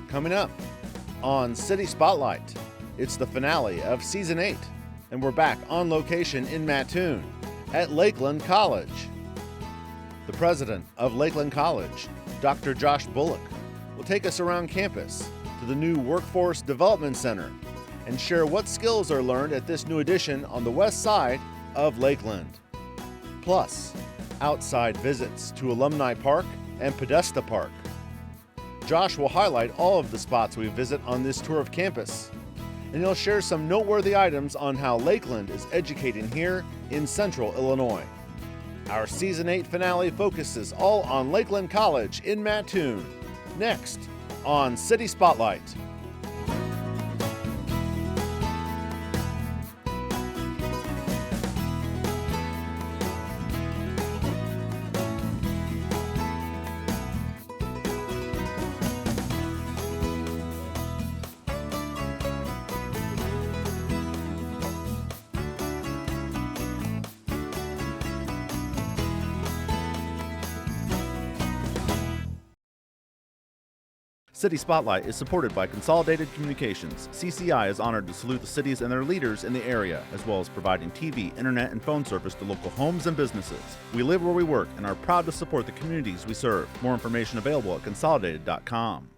Coming up on City Spotlight, it's the finale of Season 8, and we're back on location in Mattoon at Lakeland College. The president of Lakeland College, Dr. Josh Bullock, will take us around campus to the new Workforce Development Center and share what skills are learned at this new addition on the west side of Lakeland. Plus, outside visits to Alumni Park and Podesta Park. Josh will highlight all of the spots we visit on this tour of campus, and he'll share some noteworthy items on how Lakeland is educating here in Central Illinois. Our Season 8 finale focuses all on Lakeland College in Mattoon. Next on City Spotlight. City Spotlight is supported by Consolidated Communications. CCI is honored to salute the cities and their leaders in the area, as well as providing TV, internet, and phone service to local homes and businesses. We live where we work and are proud to support the communities we serve. More information available at consolidated.com.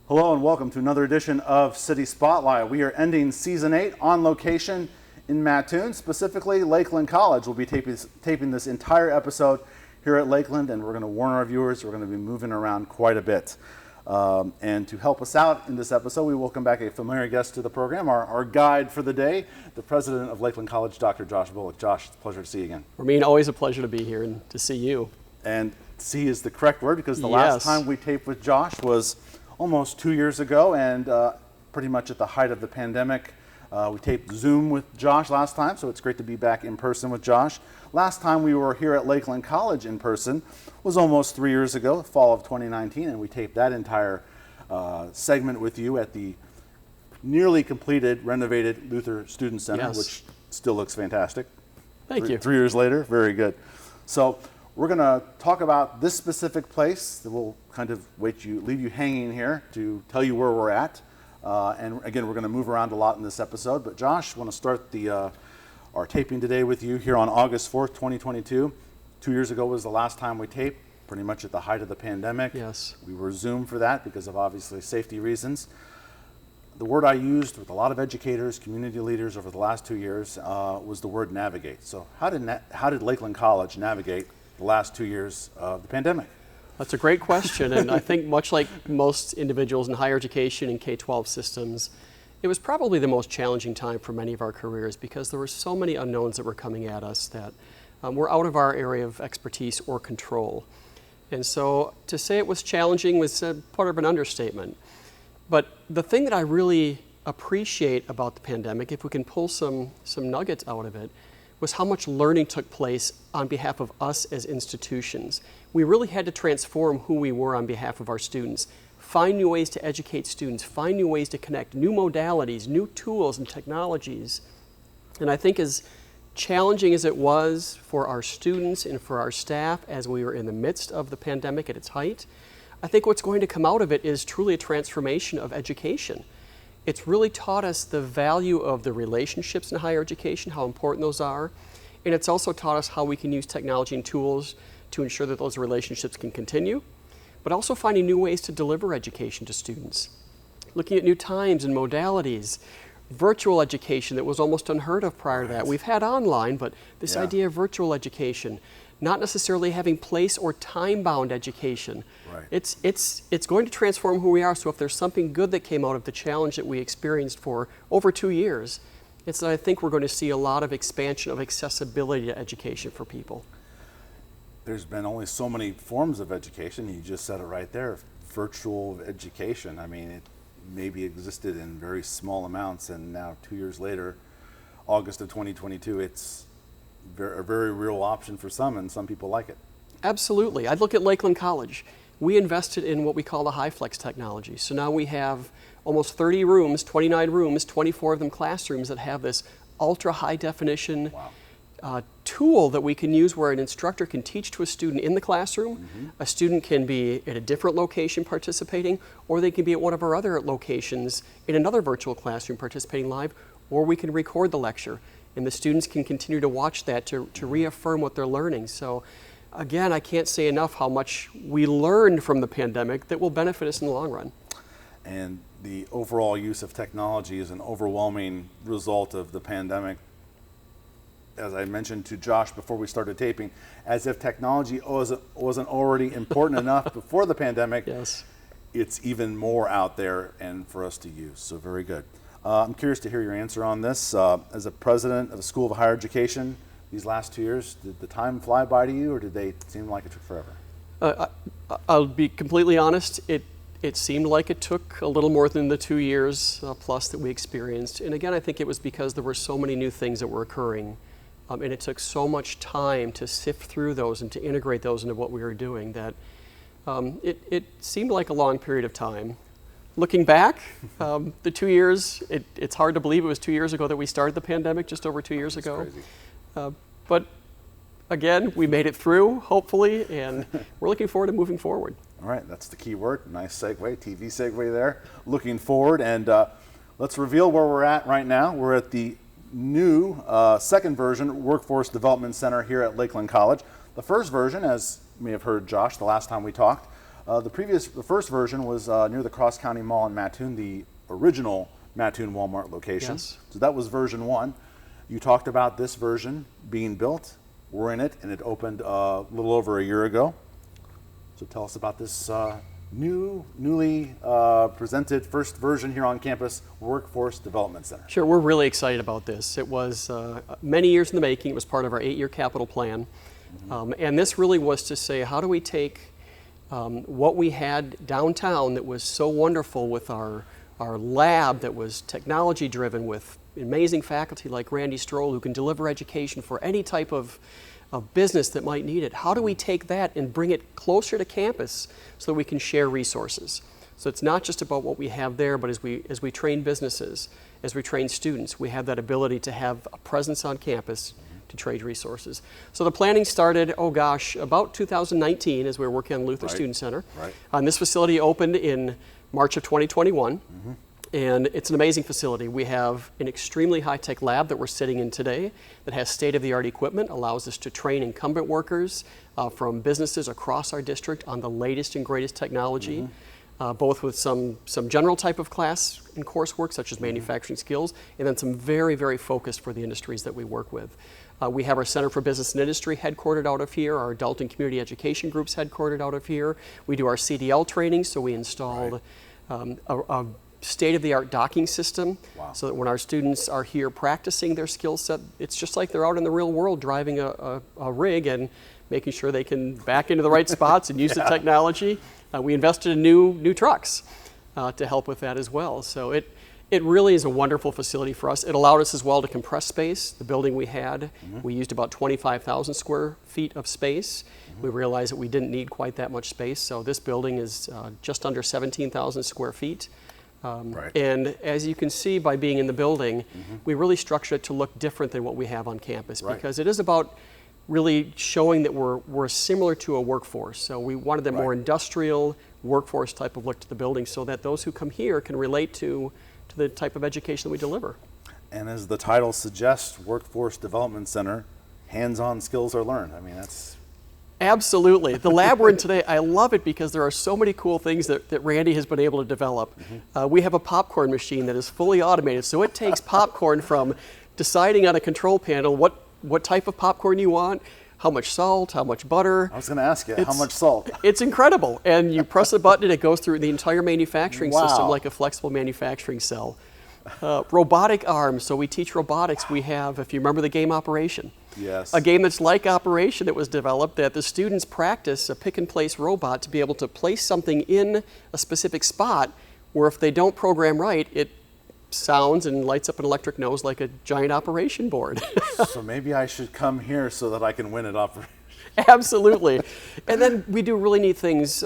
Hello and welcome to another edition of City Spotlight. We are ending Season 8 on location in Mattoon. Specifically, Lakeland College will be taping this entire episode here at Lakeland, and we're going to warn our viewers we're going to be moving around quite a bit. And to help us out in this episode, we welcome back a familiar guest to the program, our guide for the day, the president of Lakeland College, Dr. Josh Bullock. Josh, it's a pleasure to see you again. Ramin, always a pleasure to be here and to see you. And see is the correct word, because the last time we taped with Josh was almost 2 years ago, and pretty much at the height of the pandemic. We taped Zoom with Josh last time, so it's great to be back in person with Josh. Last time we were here at Lakeland College in person was almost 3 years ago, fall of 2019, and we taped that entire segment with you at the nearly completed, renovated Luther Student Center, which still looks fantastic. Thank you. 3 years later, very good. So we're going to talk about this specific place. We'll kind of leave you hanging here to tell you where we're at. And again, we're going to move around a lot in this episode. But Josh, I want to start our taping today with you here on August 4th, 2022. 2 years ago was the last time we taped, pretty much at the height of the pandemic. Yes. We were Zoom for that because of obviously safety reasons. The word I used with a lot of educators, community leaders over the last 2 years was the word navigate. So how did Lakeland College navigate the last 2 years of the pandemic? That's a great question, and I think much like most individuals in higher education and K-12 systems, it was probably the most challenging time for many of our careers because there were so many unknowns that were coming at us that were out of our area of expertise or control. And so to say it was challenging was part of an understatement. But the thing that I really appreciate about the pandemic, if we can pull some nuggets out of it, was how much learning took place on behalf of us as institutions. We really had to transform who we were on behalf of our students, find new ways to educate students, find new ways to connect, new modalities, new tools and technologies. And I think as challenging as it was for our students and for our staff as we were in the midst of the pandemic at its height, I think what's going to come out of it is truly a transformation of education. It's really taught us the value of the relationships in higher education, how important those are, and it's also taught us how we can use technology and tools to ensure that those relationships can continue, but also finding new ways to deliver education to students. Looking at new times and modalities, virtual education that was almost unheard of prior to that. We've had online, but this idea of virtual education, not necessarily having place or time-bound education. Right. It's going to transform who we are. So if there's something good that came out of the challenge that we experienced for over 2 years, it's that I think we're going to see a lot of expansion of accessibility to education for people. There's been only so many forms of education. You just said it right there, virtual education. I mean, it maybe existed in very small amounts, and now 2 years later, August of 2022, it's a very real option for some, and some people like it. Absolutely. I'd look at Lakeland College. We invested in what we call the high-flex technology. So now we have almost 30 rooms, 29 rooms, 24 of them classrooms that have this ultra high definition tool that we can use where an instructor can teach to a student in the classroom. A student can be at a different location participating, or they can be at one of our other locations in another virtual classroom participating live, or we can record the lecture. And the students can continue to watch that to reaffirm what they're learning. So again, I can't say enough how much we learned from the pandemic that will benefit us in the long run. And the overall use of technology is an overwhelming result of the pandemic. As I mentioned to Josh before we started taping, as if technology wasn't already important enough before the pandemic, yes, it's even more out there and for us to use. So very good. I'm curious to hear your answer on this. As a president of a school of higher education, these last 2 years, did the time fly by to you, or did they seem like it took forever? I'll be completely honest. It seemed like it took a little more than the 2 years plus that we experienced. And again, I think it was because there were so many new things that were occurring. And it took so much time to sift through those and to integrate those into what we were doing that it seemed like a long period of time. Looking back, the 2 years, it's hard to believe it was 2 years ago that we started the pandemic, just over 2 years ago. But again, we made it through, hopefully, and we're looking forward to moving forward. All right, that's the key word. Nice segue, TV segue there. Looking forward, and let's reveal where we're at right now. We're at the new second version Workforce Development Center here at Lakeland College. The first version, as you may have heard Josh the last time we talked, the first version was near the Cross County Mall in Mattoon, the original Mattoon Walmart location. Yes. So that was version 1. You talked about this version being built. We're in it, and it opened a little over a year ago. So tell us about this newly presented first version here on campus, Workforce Development Center. Sure, we're really excited about this. It was many years in the making. It was part of our 8-year capital plan. And this really was to say, how do we take what we had downtown that was so wonderful with our lab that was technology driven with amazing faculty like Randy Stroll who can deliver education for any type of business that might need it. How do we take that and bring it closer to campus so that we can share resources? So it's not just about what we have there, but as we train businesses, as we train students, we have that ability to have a presence on campus to trade resources. So the planning started, about 2019 as we were working on Luther Student Center. Right. And this facility opened in March of 2021. And it's an amazing facility. We have an extremely high-tech lab that we're sitting in today that has state-of-the-art equipment, allows us to train incumbent workers from businesses across our district on the latest and greatest technology, both with some general type of class and coursework, such as manufacturing skills, and then some very, very focused for the industries that we work with. We have our Center for Business and Industry headquartered out of here, our adult and community education groups headquartered out of here. We do our CDL training, so we installed a state-of-the-art docking system so that when our students are here practicing their skill set, it's just like they're out in the real world driving a rig and making sure they can back into the right spots and use the technology. We invested in new trucks to help with that as well. So it really is a wonderful facility for us. It allowed us as well to compress space. The building we had, we used about 25,000 square feet of space. We realized that we didn't need quite that much space, so this building is just under 17,000 square feet. And as you can see by being in the building, we really structured it to look different than what we have on campus because it is about really showing that we're similar to a workforce. So we wanted that more industrial workforce type of look to the building so that those who come here can relate to the type of education that we deliver. And as the title suggests, Workforce Development Center, hands-on skills are learned. I mean, that's... Absolutely. The lab we're in today, I love it because there are so many cool things that Randy has been able to develop. We have a popcorn machine that is fully automated, so it takes popcorn from deciding on a control panel what type of popcorn you want, how much salt, how much butter. I was going to ask you, how much salt? It's incredible. And you press a button and it goes through the entire manufacturing system like a flexible manufacturing cell. Robotic arms, so we teach robotics. We have, if you remember the game Operation. Yes. A game that's like Operation that was developed that the students practice a pick and place robot to be able to place something in a specific spot where if they don't program right, it sounds and lights up an electric nose like a giant operation board. So maybe I should come here so that I can win at Operation. Absolutely. And then we do really neat things.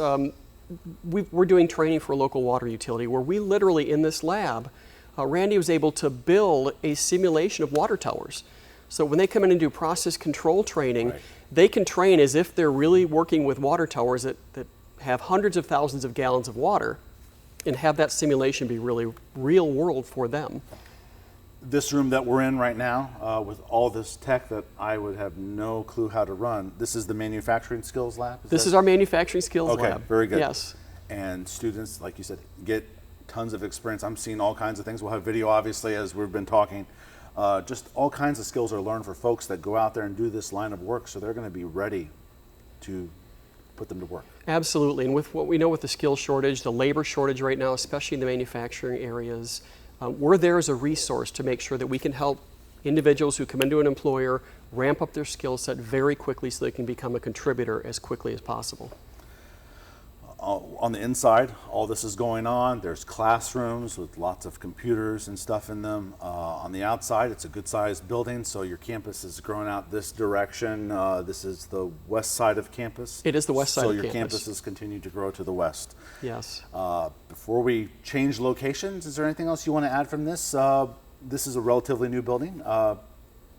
We're doing training for a local water utility where we literally in this lab, Randy was able to build a simulation of water towers. So when they come in and do process control training, Right. they can train as if they're really working with water towers that have hundreds of thousands of gallons of water, and have that simulation be really real world for them. This room that we're in right now, with all this tech that I would have no clue how to run, this is the manufacturing skills lab? This is our manufacturing skills lab. Okay, very good. Yes. And students, like you said, get tons of experience. I'm seeing all kinds of things. We'll have video, obviously, as we've been talking. Just all kinds of skills are learned for folks that go out there and do this line of work, so they're going to be ready to put them to work. Absolutely, and with what we know with the skill shortage, the labor shortage right now, especially in the manufacturing areas, we're there as a resource to make sure that we can help individuals who come into an employer ramp up their skill set very quickly so they can become a contributor as quickly as possible. On the inside, all this is going on. There's classrooms with lots of computers and stuff in them. On the outside, it's a good-sized building, so your campus is growing out this direction. This is the west side of campus. It is the west side of campus. So your campus. campuses continue to grow to the west. Yes. Before we change locations, is there anything else you want to add from this? This is a relatively new building.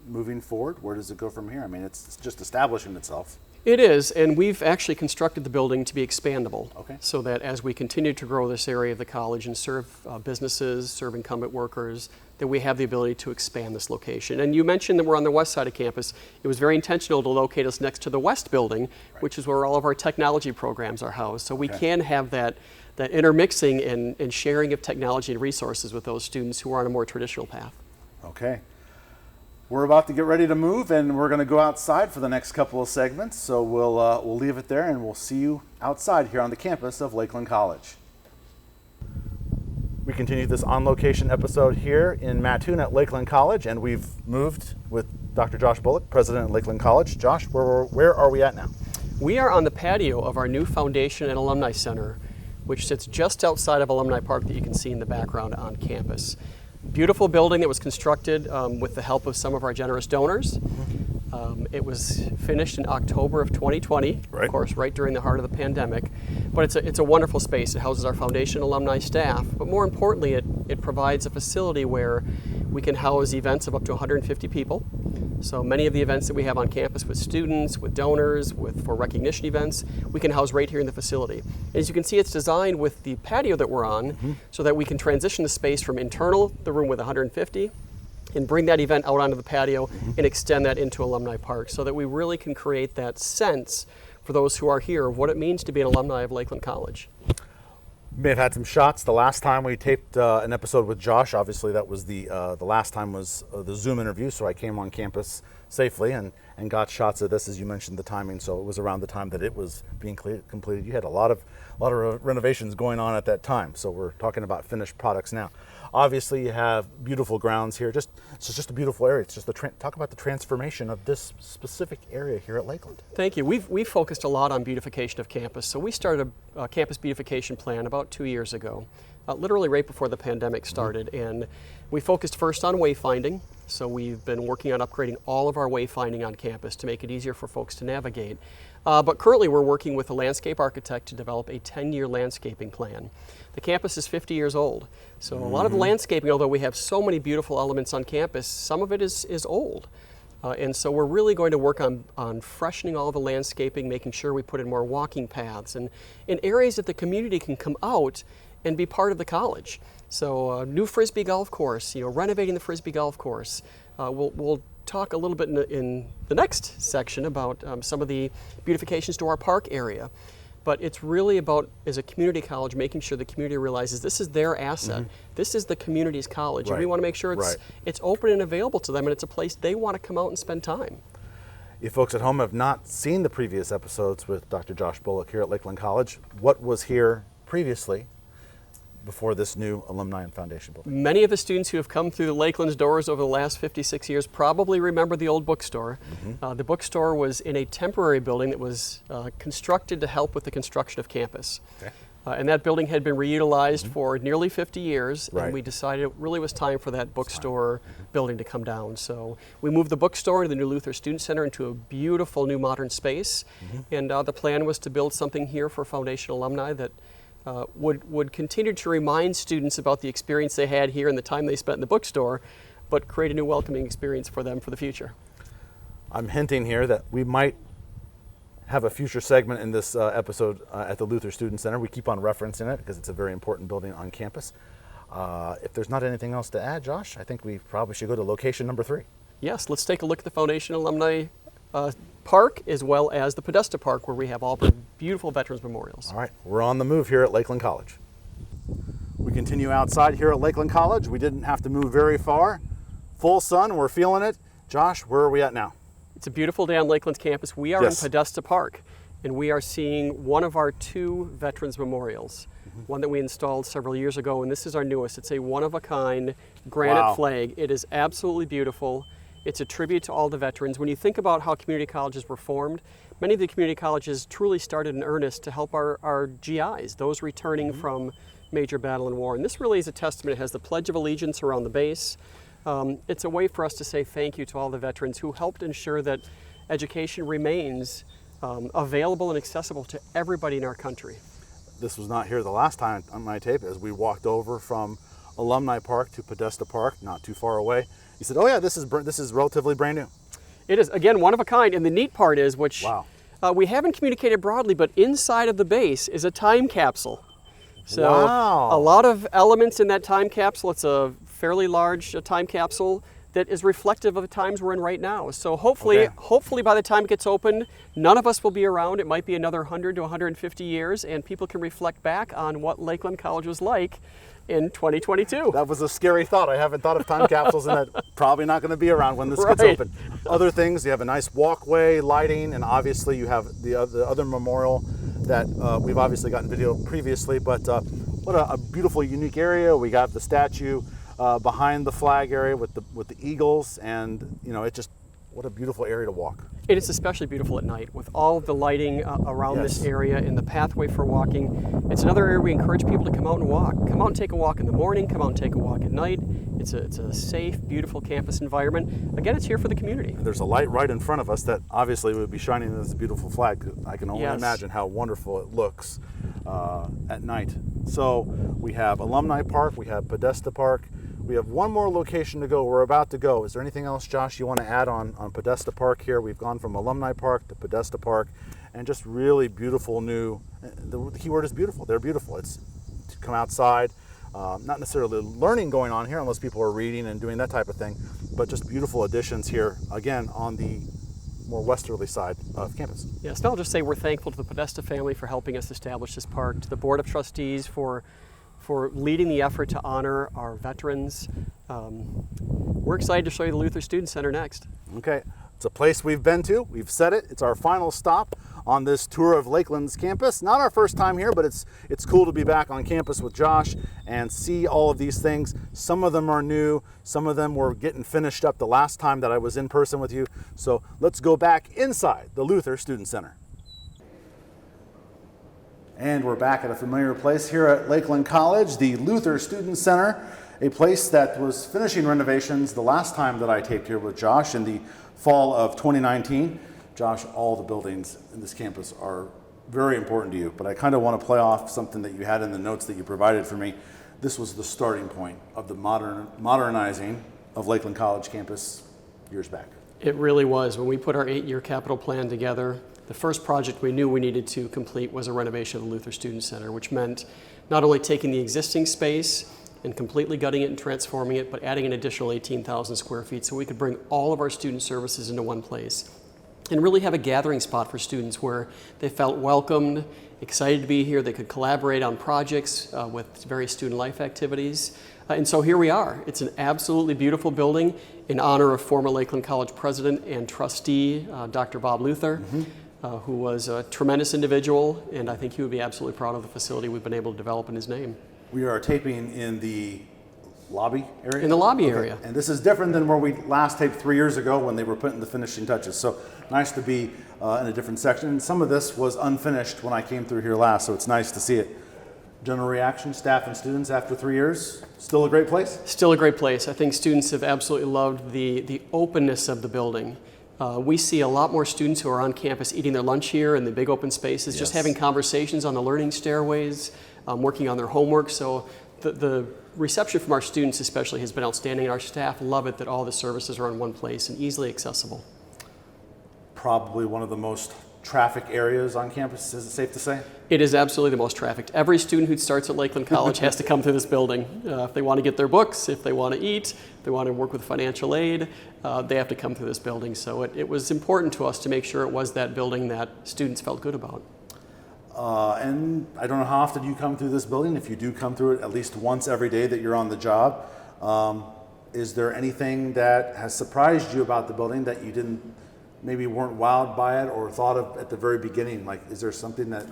Moving forward, where does it go from here? I mean, it's just establishing itself. It is, and we've actually constructed the building to be expandable. Okay. So that as we continue to grow this area of the college and serve businesses, serve incumbent workers, that we have the ability to expand this location. And you mentioned that we're on the west side of campus. It was very intentional to locate us next to the west building, which is where all of our technology programs are housed. So we can have that intermixing and sharing of technology and resources with those students who are on a more traditional path. Okay. We're about to get ready to move, and we're going to go outside for the next couple of segments. So we'll leave it there, and we'll see you outside here on the campus of Lakeland College. We continue this on-location episode here in Mattoon at Lakeland College, and we've moved with Dr. Josh Bullock, president of Lakeland College. Josh, where are we at now? We are on the patio of our new Foundation and Alumni Center, which sits just outside of Alumni Park that you can see in the background on campus. Beautiful building that was constructed with the help of some of our generous donors. It was finished in October of 2020, Right. of course, right during the heart of the pandemic. But it's a wonderful space. It houses our foundation alumni staff, but more importantly, it provides a facility where we can house events of up to 150 people. So many of the events that we have on campus with students, with donors, for recognition events, we can house right here in the facility. As you can see, it's designed with the patio that we're on so that we can transition the space from internal, the room with 150, and bring that event out onto the patio and extend that into Alumni Park so that we really can create that sense for those who are here of what it means to be an alumni of Lakeland College. We may have had some shots. The last time we taped an episode with Josh, obviously that was the last time was the Zoom interview, so I came on campus safely and got shots of this, as you mentioned the timing, so it was around the time that it was being completed. You had a lot of renovations going on at that time, so we're talking about finished products now. Obviously, you have beautiful grounds here. It's just a beautiful area. It's just talk about the transformation of this specific area here at Lakeland. Thank you. We've focused a lot on beautification of campus. So we started a campus beautification plan about 2 years ago, literally right before the pandemic started. And we focused first on wayfinding. So we've been working on upgrading all of our wayfinding on campus to make it easier for folks to navigate. But currently we're working with a landscape architect to develop a 10-year landscaping plan. The campus is 50 years old. So a lot of the landscaping, although we have so many beautiful elements on campus, some of it is old. And so we're really going to work on freshening all the landscaping, making sure we put in more walking paths and in areas that the community can come out and be part of the college. So new Frisbee golf course, renovating the Frisbee golf course. We'll talk a little bit in the next section about some of the beautifications to our park area. But it's really about, as a community college, making sure the community realizes this is their asset. This is the community's college. And we want to make sure it's open and available to them, and it's a place they want to come out and spend time. If folks at home have not seen the previous episodes with Dr. Josh Bullock here at Lakeland College, what was here previously before this new Alumni and Foundation building? Many of the students who have come through the Lakeland's doors over the last 56 years probably remember the old bookstore. The bookstore was in a temporary building that was constructed to help with the construction of campus. And that building had been reutilized for nearly 50 years, and we decided it really was time for that bookstore building to come down. So we moved the bookstore into the new Luther Student Center into a beautiful new modern space, and the plan was to build something here for Foundation alumni that would continue to remind students about the experience they had here and the time they spent in the bookstore, but create a new welcoming experience for them for the future. I'm hinting here that we might have a future segment in this episode at the Luther Student Center. We keep on referencing it because it's a very important building on campus. If there's not anything else to add, Josh, I think we probably should go to location number 3. Yes, let's take a look at the Foundation Alumni Park as well as the Podesta Park, where we have all the beautiful veterans memorials. All right, we're on the move here at Lakeland College. We continue outside here at Lakeland College. We didn't have to move very far. Full sun, we're feeling it. Josh, where are we at now? It's a beautiful day on Lakeland's campus. We are in Podesta Park, and we are seeing one of our 2 veterans memorials, one that we installed several years ago, and this is our newest. It's a one-of-a-kind granite flag. It is absolutely beautiful. It's a tribute to all the veterans. When you think about how community colleges were formed, many of the community colleges truly started in earnest to help our GIs, those returning from major battle and war. And this really is a testament. It has the Pledge of Allegiance around the base. It's a way for us to say thank you to all the veterans who helped ensure that education remains available and accessible to everybody in our country. This was not here the last time on my tape. As we walked over from Alumni Park to Podesta Park, not too far away, you said, oh yeah, this is relatively brand new. It is, again, one of a kind. And the neat part is, which we haven't communicated broadly, but inside of the base is a time capsule. So a lot of elements in that time capsule. It's a fairly large time capsule that is reflective of the times we're in right now. So hopefully by the time it gets opened, none of us will be around. It might be another 100 to 150 years, and people can reflect back on what Lakeland College was like in 2022. That was a scary thought. I haven't thought of time capsules, and that probably not going to be around when this gets open. Other things, you have a nice walkway, lighting, and obviously you have the other memorial that we've obviously gotten video previously, but what a beautiful, unique area. We got the statue behind the flag area with the eagles, and what a beautiful area to walk. It is especially beautiful at night with all of the lighting around this area and the pathway for walking. It's another area we encourage people to come out and walk. Come out and take a walk in the morning, come out and take a walk at night. It's a safe, beautiful campus environment. Again, it's here for the community. There's a light right in front of us that obviously would be shining this beautiful flag. I can only imagine how wonderful it looks at night. So we have Alumni Park, we have Podesta Park. We have one more location to go. We're about to go. Is there anything else, Josh, you want to add on Podesta Park here? We've gone from Alumni Park to Podesta Park, and just really beautiful new, the key word is beautiful. They're beautiful. It's to come outside, not necessarily learning going on here unless people are reading and doing that type of thing, but just beautiful additions here, again, on the more westerly side of campus. Yes, and I'll just say we're thankful to the Podesta family for helping us establish this park, to the Board of Trustees for leading the effort to honor our veterans. We're excited to show you the Luther Student Center next. Okay, it's a place we've been to. We've said it. It's our final stop on this tour of Lakeland's campus. Not our first time here, but it's cool to be back on campus with Josh and see all of these things. Some of them are new. Some of them were getting finished up the last time that I was in person with you. So let's go back inside the Luther Student Center. And we're back at a familiar place here at Lakeland College, the Luther Student Center, a place that was finishing renovations the last time that I taped here with Josh in the fall of 2019. Josh, all the buildings in this campus are very important to you, but I kind of want to play off something that you had in the notes that you provided for me. This was the starting point of the modernizing of Lakeland College campus years back. It really was. When we put our 8-year capital plan together, the first project we knew we needed to complete was a renovation of the Luther Student Center, which meant not only taking the existing space and completely gutting it and transforming it, but adding an additional 18,000 square feet so we could bring all of our student services into one place and really have a gathering spot for students where they felt welcomed, excited to be here. They could collaborate on projects with various student life activities. And so here we are. It's an absolutely beautiful building in honor of former Lakeland College president and trustee, Dr. Bob Luther. Who was a tremendous individual, and I think he would be absolutely proud of the facility we've been able to develop in his name. We are taping in the lobby area? In the lobby area. And this is different than where we last taped 3 years ago when they were putting the finishing touches. So nice to be in a different section. And some of this was unfinished when I came through here last, so it's nice to see it. General reaction, staff and students after 3 years? Still a great place? Still a great place. I think students have absolutely loved the openness of the building. We see a lot more students who are on campus eating their lunch here in the big open spaces, just having conversations on the learning stairways, working on their homework. So the reception from our students especially has been outstanding. Our staff love it that all the services are in one place and easily accessible. Probably one of the most traffic areas on campus, is it safe to say? It is absolutely the most trafficked. Every student who starts at Lakeland College has to come through this building. If they want to get their books, if they want to eat, if they want to work with financial aid, they have to come through this building. So it was important to us to make sure it was that building that students felt good about. And I don't know how often you come through this building. If you do come through it at least once every day that you're on the job, is there anything that has surprised you about the building that you maybe weren't wowed by it or thought of at the very beginning? Like, is there something that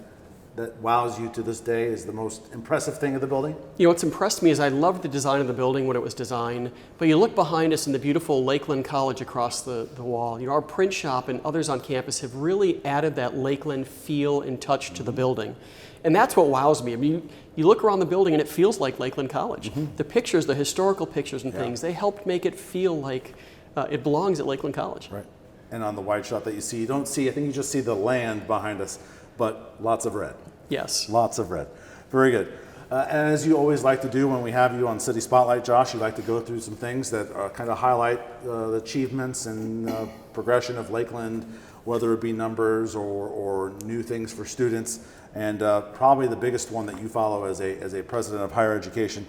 wows you to this day is the most impressive thing of the building? You know, what's impressed me is I loved the design of the building when it was designed, but you look behind us in the beautiful Lakeland College across the wall. You know, our print shop and others on campus have really added that Lakeland feel and touch to the building. And that's what wows me. I mean, you look around the building and it feels like Lakeland College. The pictures, the historical pictures and things, they helped make it feel like it belongs at Lakeland College. Right. And on the wide shot that you see, you don't see, I think you just see the land behind us, but lots of red. Yes. Lots of red. Very good. And as you always like to do when we have you on City Spotlight, Josh, you like to go through some things that kind of highlight the achievements and progression of Lakeland, whether it be numbers or new things for students. And probably the biggest one that you follow as a president of higher education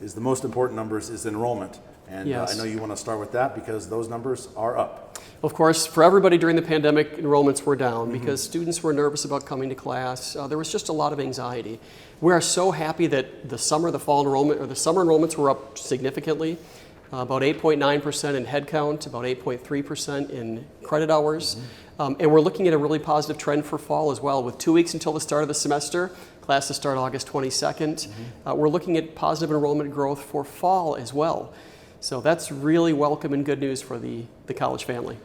is the most important numbers is enrollment. And yes. I know you want to start with that because those numbers are up. Of course, for everybody during the pandemic, enrollments were down because students were nervous about coming to class. There was just a lot of anxiety. We are so happy that the summer enrollments were up significantly, about 8.9% in head count, about 8.3% in credit hours. And we're looking at a really positive trend for fall as well. With 2 weeks until the start of the semester, classes start August 22nd. We're looking at positive enrollment growth for fall as well. So that's really welcome and good news for the college family.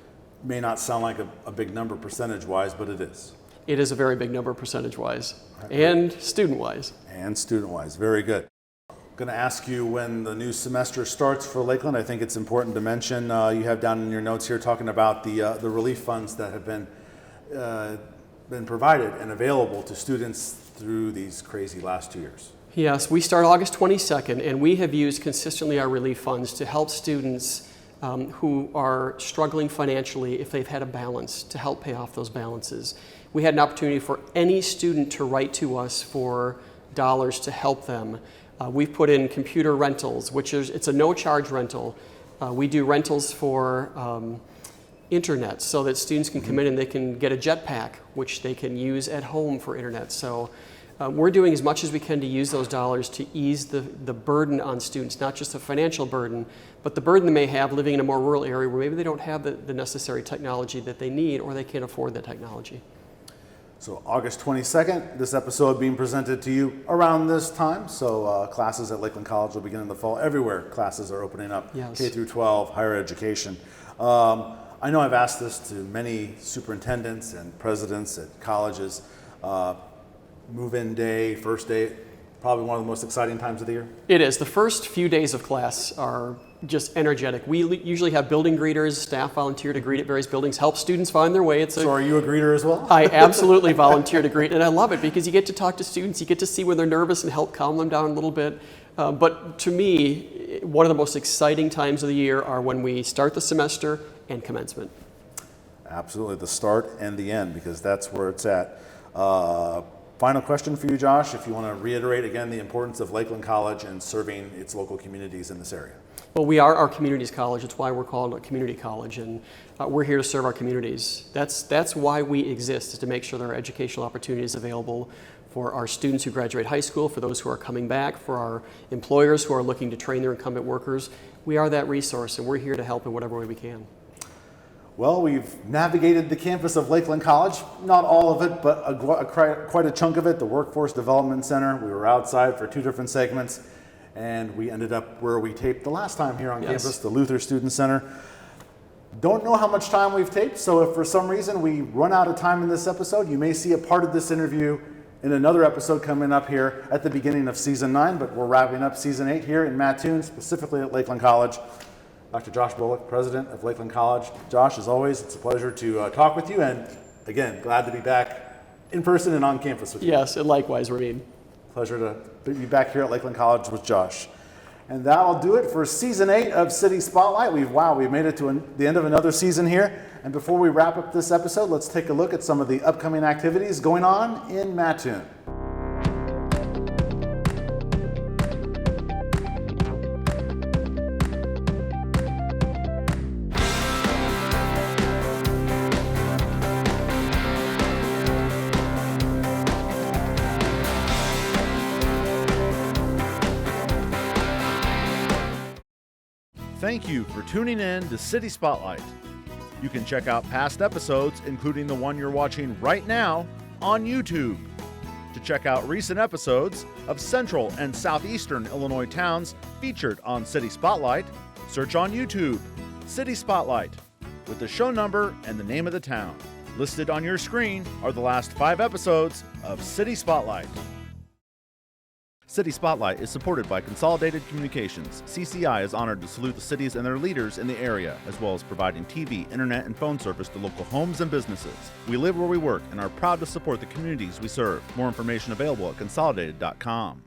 May not sound like a big number percentage-wise, but it is. It is a very big number percentage-wise and student-wise. And student-wise, very good. I'm going to ask you when the new semester starts for Lakeland. I think it's important to mention, you have down in your notes here talking about the relief funds that have been provided and available to students through these crazy last 2 years. Yes, we start August 22nd, and we have used consistently our relief funds to help students who are struggling financially if they've had a balance, to help pay off those balances. We had an opportunity for any student to write to us for dollars to help them. We've put in computer rentals, it's a no-charge rental. We do rentals for internet so that students can come in and they can get a jetpack, which they can use at home for internet. So we're doing as much as we can to use those dollars to ease the burden on students, not just the financial burden, but the burden they may have living in a more rural area where maybe they don't have the necessary technology that they need or they can't afford that technology. So August 22nd, this episode being presented to you around this time. So classes at Lakeland College will begin in the fall. Everywhere classes are opening up, yes. K through 12, higher education. I know I've asked this to many superintendents and presidents at colleges. Move-in day, first day, probably one of the most exciting times of the year? It is. The first few days of class are just energetic. We usually have building greeters, staff volunteer to greet at various buildings, help students find their way. So are you a greeter as well? I absolutely volunteer to greet, and I love it because you get to talk to students, you get to see when they're nervous and help calm them down a little bit. But to me, one of the most exciting times of the year are when we start the semester and commencement. Absolutely, the start and the end, because that's where it's at. Final question for you, Josh, if you want to reiterate again the importance of Lakeland College and serving its local communities in this area. Well, we are our community's college. That's why we're called a community college, and we're here to serve our communities. That's why we exist, is to make sure there are educational opportunities available for our students who graduate high school, for those who are coming back, for our employers who are looking to train their incumbent workers. We are that resource, and we're here to help in whatever way we can. Well, we've navigated the campus of Lakeland College, not all of it, but quite a chunk of it, the Workforce Development Center. We were outside for 2 different segments, and we ended up where we taped the last time here on campus, the Luther Student Center. Don't know how much time we've taped, so if for some reason we run out of time in this episode, you may see a part of this interview in another episode coming up here at the beginning of Season 9, but we're wrapping up Season 8 here in Mattoon, specifically at Lakeland College. Dr. Josh Bullock, President of Lakeland College. Josh, as always, it's a pleasure to talk with you, and again, glad to be back in person and on campus with you. Yes, and likewise, Ramin. Pleasure to be back here at Lakeland College with Josh. And that'll do it for Season 8 of City Spotlight. We've made it to the end of another season here. And before we wrap up this episode, let's take a look at some of the upcoming activities going on in Mattoon. Thank you for tuning in to City Spotlight. You can check out past episodes, including the one you're watching right now, on YouTube. To check out recent episodes of Central and Southeastern Illinois towns featured on City Spotlight, search on YouTube, City Spotlight, with the show number and the name of the town. Listed on your screen are the last 5 episodes of City Spotlight. City Spotlight is supported by Consolidated Communications. CCI is honored to salute the cities and their leaders in the area, as well as providing TV, internet, and phone service to local homes and businesses. We live where we work and are proud to support the communities we serve. More information available at consolidated.com.